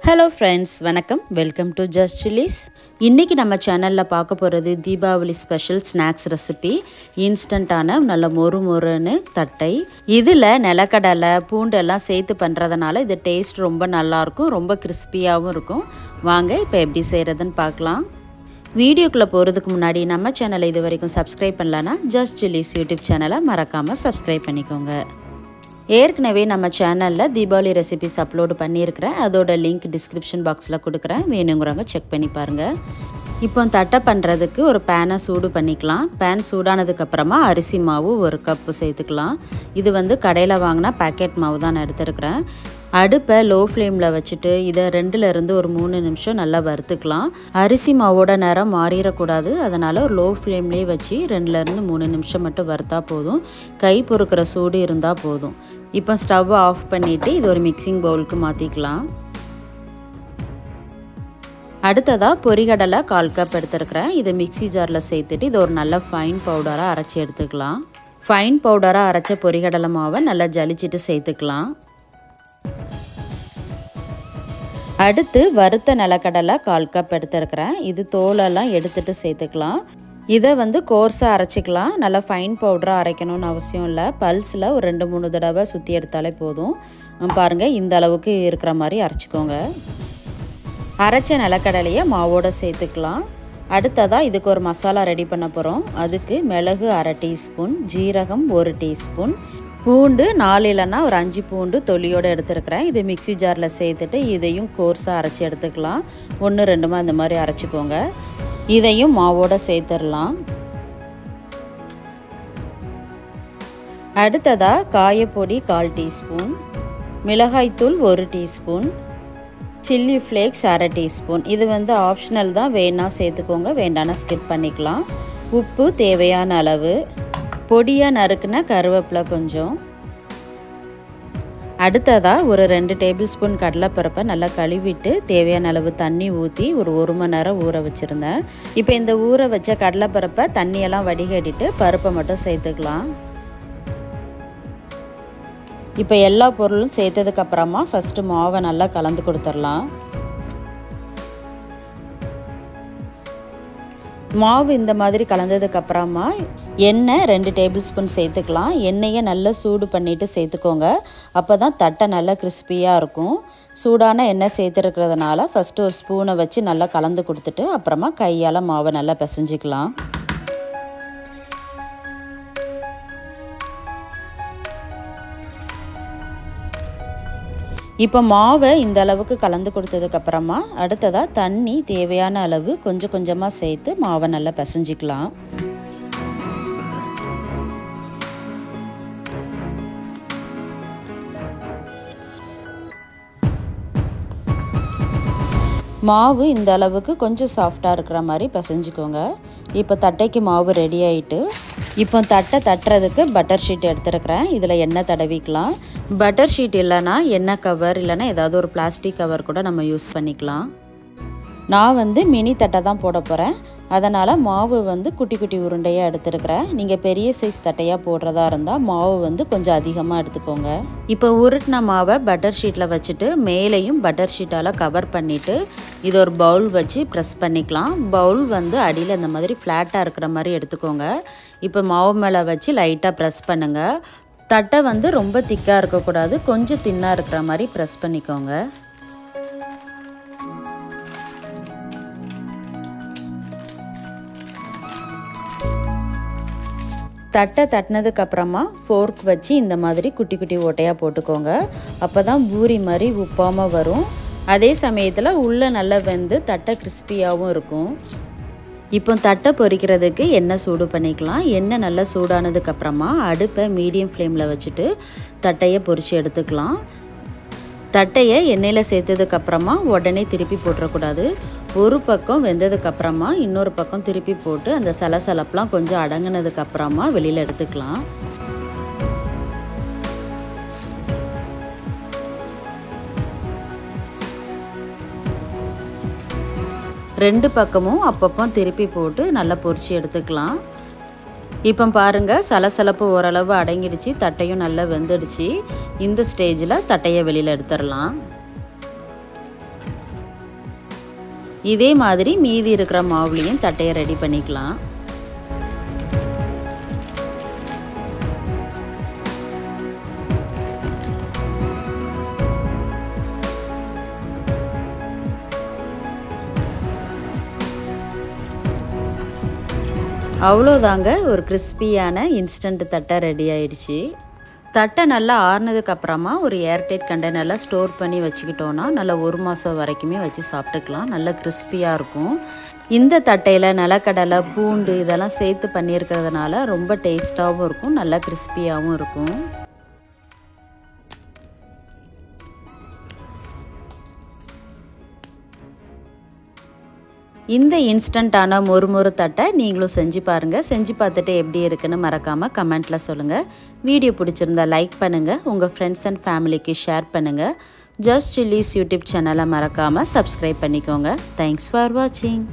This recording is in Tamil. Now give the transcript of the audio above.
Hello friends, வணக்கம். Welcome to Just Chilies. இன்னைக்கு நம்ம சேனல்ல பார்க்க போறது தீபாவளி ஸ்பெஷல் ஸ்நாக்ஸ் ரெசிபி. இன்ஸ்டன்ட்டான நல்ல மொறுமொறுன்னு தட்டை. இதுல நிலக்கடலை, பூண்டு எல்லாம் சேர்த்து பண்றதனால இது டேஸ்ட் ரொம்ப நல்லா இருக்கும், ரொம்ப கிறிஸ்பியாவும் இருக்கும். வாங்க இப்போ எப்படி செய்யறதுன்னு பார்க்கலாம். வீடியோக்குள்ள போறதுக்கு முன்னாடி நம்ம சேனலை இதுவரைக்கும் சப்ஸ்கிரைப் பண்ணலனா Just Chilies யூடியூப் சேனலை மறக்காம சப்ஸ்கிரைப் பண்ணிக்கோங்க. ஏற்கனவே நம்ம சேனலில் தீபாவளி ரெசிபிஸ் அப்லோடு பண்ணியிருக்கிறேன். அதோட லிங்க் டிஸ்கிரிப்ஷன் பாக்ஸில் கொடுக்குறேன், வேணுங்கிறவங்க செக் பண்ணி பாருங்கள். இப்போ தட்டை பண்ணுறதுக்கு ஒரு பேனை சூடு பண்ணிக்கலாம். பேன் சூடானதுக்கப்புறமா அரிசி மாவு 1 கப்பு சேர்த்துக்கலாம். இது கடையில் வாங்கினா பேக்கெட் மாவு தான் நான் எடுத்துருக்கிறேன். அடுப்பை லோ ஃப்ளேமில் வச்சுட்டு இதை 2லேருந்து ஒரு 3 நிமிஷம் நல்லா வறுத்துக்கலாம். அரிசி மாவோட நிறம் மாறிடக்கூடாது, அதனால் ஒரு லோ ஃப்ளேம்லேயே வச்சு 2லேருந்து 3 நிமிஷம் மட்டும் வறுத்தா போதும். கை பொறுக்கிற சூடு இருந்தால் போதும். இப்போ ஸ்டவ் ஆஃப் பண்ணிவிட்டு இது ஒரு மிக்சிங் பவுலுக்கு மாற்றிக்கலாம். அடுத்ததாக பொரிகடலை 1/4 கப் எடுத்துருக்கிறேன். இதை மிக்சி ஜாரில் சேர்த்துட்டு இது ஒரு நல்ல ஃபைன் பவுடராக அரைச்சி எடுத்துக்கலாம். ஃபைன் பவுடராக அரைச்ச பொரிகடலை மாவை நல்லா ஜலிச்சிட்டு சேர்த்துக்கலாம். அடுத்து வறுத்த நிலக்கடலை 1/4 கப் எடுத்துருக்கிறேன். இது தோலெல்லாம் எடுத்துகிட்டு சேர்த்துக்கலாம். இதை கோர்ஸாக அரைச்சிக்கலாம். நல்லா ஃபைன் பவுடராக அரைக்கணும்னு அவசியம் இல்லை. பல்ஸில் ஒரு 2-3 தடவை சுற்றி எடுத்தாலே போதும். பாருங்கள், இந்த அளவுக்கு இருக்கிற மாதிரி அரைச்சிக்கோங்க. அரைச்ச நிலக்கடலையை மாவோடு சேர்த்துக்கலாம். அடுத்ததாக இதுக்கு ஒரு மசாலா ரெடி பண்ண போகிறோம். அதுக்கு மிளகு 1/2 டீஸ்பூன், ஜீரகம் 1 டீஸ்பூன், பூண்டு 4 இல்லைன்னா ஒரு 5 பூண்டு தொலியோடு எடுத்துருக்கிறேன். இது மிக்சி ஜாரில் சேர்த்துட்டு இதையும் கோர்ஸாக அரைச்சி எடுத்துக்கலாம். 1-2 இந்த மாதிரி அரைச்சிக்கோங்க. இதையும் மாவோடு சேர்த்துடலாம். அடுத்ததாக காயப்பொடி 1/4 டீஸ்பூன், மிளகாய்த்தூள் 1 டீஸ்பூன், சில்லி ஃப்ளேக்ஸ் 1/2 டீஸ்பூன். இது ஆப்ஷனல் தான், வேணா சேர்த்துக்கோங்க, வேண்டானா ஸ்கிப் பண்ணிக்கலாம். உப்பு தேவையான அளவு, பொடியாக நறுக்குன கருவேப்பிலை கொஞ்சம். அடுத்ததாக ஒரு 2 டேபிள் ஸ்பூன் கடலைப்பருப்பை நல்லா கழுவிட்டு தேவையான அளவு தண்ணி ஊற்றி ஒரு 1 மணி நேரம் ஊற வச்சுருந்தேன். இப்போ இந்த ஊற வச்ச கடலைப்பருப்பை தண்ணியெல்லாம் வடிகட்டிட்டு பருப்பை மட்டும் சேர்த்துக்கலாம். இப்போ எல்லா பொருளும் சேர்த்ததுக்கப்புறமா ஃபஸ்ட்டு மாவை நல்லா கலந்து கொடுத்துடலாம். மாவு இந்த மாதிரி கலந்ததுக்கப்புறமா எண்ணெய் 2 டேபிள் ஸ்பூன் சேர்த்துக்கலாம். எண்ணெயை நல்லா சூடு பண்ணிவிட்டு சேர்த்துக்கோங்க. அப்போ தான் தட்டை நல்லா கிறிஸ்பியாக இருக்கும். சூடான எண்ணெய் சேர்த்துருக்கிறதுனால ஃபஸ்ட்டு ஒரு ஸ்பூனை வச்சு நல்லா கலந்து கொடுத்துட்டு அப்புறமா கையால் மாவை நல்லா பிசைஞ்சிக்கலாம். இப்போ மாவை இந்த அளவுக்கு கலந்து கொடுத்ததுக்கப்புறமா அடுத்ததாக தண்ணி தேவையான அளவு கொஞ்சம் கொஞ்சமாக சேர்த்து மாவை நல்லா பிசைஞ்சிக்கலாம். மாவு இந்த அளவுக்கு கொஞ்சம் சாஃப்டாக இருக்கிற மாதிரி பிசைஞ்சிக்கோங்க. இப்போ தட்டைக்கு மாவு ரெடி ஆகிட்டு இப்போ தட்டை தட்டுறதுக்கு பட்டர் ஷீட் எடுத்துருக்கிறேன். இதில் எண்ணெய் தடவிக்கலாம். பட்டர் ஷீட் இல்லைன்னா எண்ணெய் கவர் இல்லைன்னா ஏதாவது ஒரு பிளாஸ்டிக் கவர் கூட நம்ம யூஸ் பண்ணிக்கலாம். நான் மினி தட்டை தான் போட போகிறேன். அதனால் மாவு குட்டி குட்டி உருண்டையாக எடுத்துருக்கிறேன். நீங்கள் பெரிய சைஸ் தட்டையாக போடுறதா இருந்தால் மாவு கொஞ்சம் அதிகமாக எடுத்துக்கோங்க. இப்போ உருட்டின மாவை பட்டர் ஷீட்டில் வச்சுட்டு மேலேயும் பட்டர் ஷீட்டால் கவர் பண்ணிவிட்டு இது ஒரு பவுல் வச்சு ப்ரெஸ் பண்ணிக்கலாம். பவுல் அடியில் இந்த மாதிரி ஃப்ளாட்டாக இருக்கிற மாதிரி எடுத்துக்கோங்க. இப்போ மாவு மேலே வச்சு லைட்டாக ப்ரெஸ் பண்ணுங்கள். தட்டை ரொம்ப திக்காக இருக்கக்கூடாது, கொஞ்சம் தின்னாக இருக்கிற மாதிரி ப்ரெஸ் பண்ணிக்கோங்க. தட்டை தட்டினதுக்கப்புறமா ஃபோர்க் வச்சு இந்த மாதிரி குட்டி குட்டி ஓட்டையாக போட்டுக்கோங்க. அப்போ தான் பூரி மாதிரி உப்பாமல் வரும். அதே சமயத்தில் உள்ளே நல்லா வெந்து தட்டை கிறிஸ்பியாகவும் இருக்கும். இப்போ தட்டை பொரிக்கிறதுக்கு எண்ணெய் சூடு பண்ணிக்கலாம். எண்ணெய் நல்லா சூடானதுக்கப்புறமா அடுப்பை மீடியம் ஃப்ளேமில் வச்சுட்டு தட்டையை பொரித்து எடுத்துக்கலாம். தட்டையை எண்ணெயில் சேர்த்ததுக்கப்புறமா உடனே திருப்பி போட்டுறக்கூடாது. ஒரு பக்கம் வெந்ததுக்கப்புறமா இன்னொரு பக்கம் திருப்பி போட்டு அந்த சலசலப்பெலாம் கொஞ்சம் அடங்கினதுக்கப்புறமா வெளியில் எடுத்துக்கலாம். ரெண்டு பக்கமும் அப்பப்போ திருப்பி போட்டு நல்லா பொரிச்சு எடுத்துக்கலாம். இப்போ பாருங்கள், சலசலப்பு ஓரளவு அடங்கிடுச்சு, தட்டையும் நல்லா வெந்துடுச்சு. இந்த ஸ்டேஜில் தட்டையை வெளியில் எடுத்துடலாம். இதே மாதிரி மீதி இருக்கிற மாவுலையும் தட்டையை ரெடி பண்ணிக்கலாம். அவ்வளோதாங்க, ஒரு கிறிஸ்பியான இன்ஸ்டன்ட் தட்டை ரெடி ஆயிடுச்சு. தட்டை நல்லா ஆறுனதுக்கப்புறமா ஒரு ஏர்டைட் கண்டெய்னரில் ஸ்டோர் பண்ணி வச்சுக்கிட்டோன்னா நல்லா 1 மாதம் வரைக்குமே வச்சு சாப்பிட்டுக்கலாம். நல்லா கிறிஸ்பியாக இருக்கும். இந்த தட்டையில் நிலக்கடலை, பூண்டு இதெல்லாம் சேர்த்து பண்ணியிருக்கிறதுனால ரொம்ப டேஸ்ட்டாகவும் இருக்கும், நல்லா கிறிஸ்பியாகவும் இருக்கும். இந்த இன்ஸ்டண்ட்டான மொறு தட்டை நீங்களும் செஞ்சு பாருங்கள். செஞ்சு பார்த்துட்டு எப்படி இருக்குன்னு மறக்காமல் கமெண்ட்டில் சொல்லுங்கள். வீடியோ பிடிச்சிருந்தா லைக் பண்ணுங்கள், உங்கள் ஃப்ரெண்ட்ஸ் அண்ட் ஃபேமிலிக்கு ஷேர் பண்ணுங்கள். ஜஸ்ட் சில்லிஸ் யூடியூப் சேனலை மறக்காமல் சப்ஸ்கிரைப் பண்ணிக்கோங்க. தேங்க்ஸ் ஃபார் வாட்சிங்.